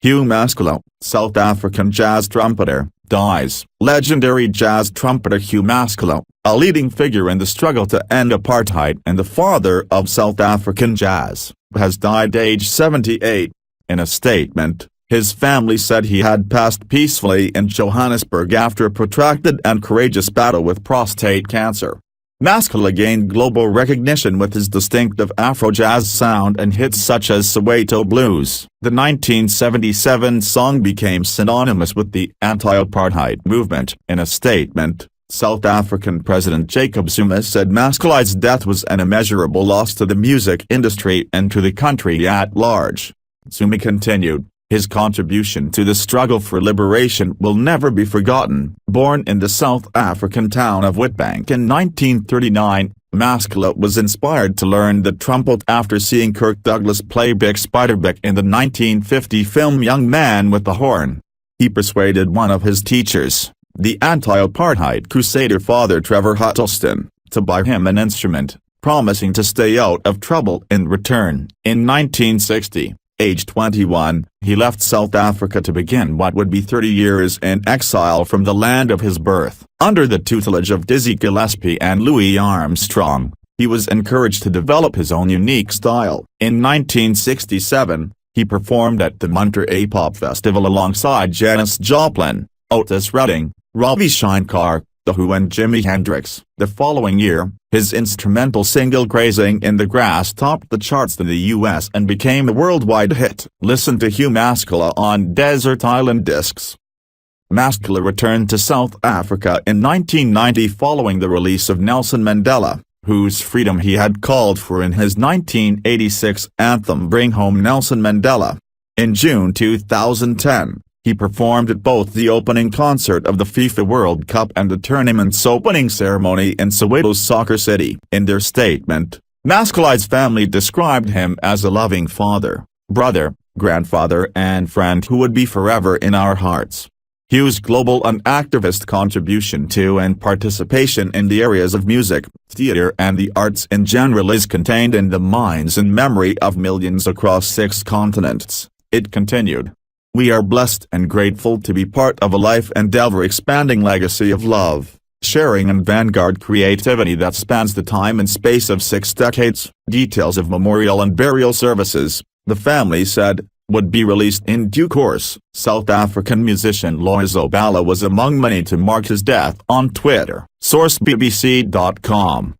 Hugh Masekela, South African jazz trumpeter, dies. Legendary jazz trumpeter Hugh Masekela, a leading figure in the struggle to end apartheid and the father of South African jazz, has died aged 78. In a statement, his family said he had passed peacefully in Johannesburg after a protracted and courageous battle with prostate cancer. Masekela gained global recognition with his distinctive Afro-Jazz sound and hits such as Soweto Blues. The 1977 song became synonymous with the anti-apartheid movement. In a statement, South African President Jacob Zuma said Masekela's death was an immeasurable loss to the music industry and to the country at large. Zuma continued, "His contribution to the struggle for liberation will never be forgotten." Born in the South African town of Witbank in 1939, Masekela was inspired to learn the trumpet after seeing Kirk Douglas play Bix Beiderbecke in the 1950 film Young Man with the Horn. He persuaded one of his teachers, the anti-apartheid crusader Father Trevor Huddleston, to buy him an instrument, promising to stay out of trouble in return. In 1960, age 21, he left South Africa to begin what would be 30 years in exile from the land of his birth. Under the tutelage of Dizzy Gillespie and Louis Armstrong, he was encouraged to develop his own unique style. In 1967, he performed at the Monterey Pop Festival alongside Janis Joplin, Otis Redding, Ravi Shankar, The Who and Jimi Hendrix. The following year, his instrumental single Grazing in the Grass topped the charts in the US and became a worldwide hit. Listen to Hugh Masekela on Desert Island Discs. Masekela returned to South Africa in 1990 following the release of Nelson Mandela, whose freedom he had called for in his 1986 anthem Bring Home Nelson Mandela. In June 2010, he performed at both the opening concert of the FIFA World Cup and the tournament's opening ceremony in Soweto's Soccer City. In their statement, Masekela's family described him as a loving father, brother, grandfather and friend who would be forever in our hearts. Hugh's global and activist contribution to and participation in the areas of music, theater and the arts in general is contained in the minds and memory of millions across 6 continents. It continued. We are blessed and grateful to be part of a life and ever-expanding legacy of love, sharing and vanguard creativity that spans the time and space of 6 decades. Details of memorial and burial services, the family said, would be released in due course. South African musician Loyizo Bala was among many to mark his death on Twitter. Source BBC.com.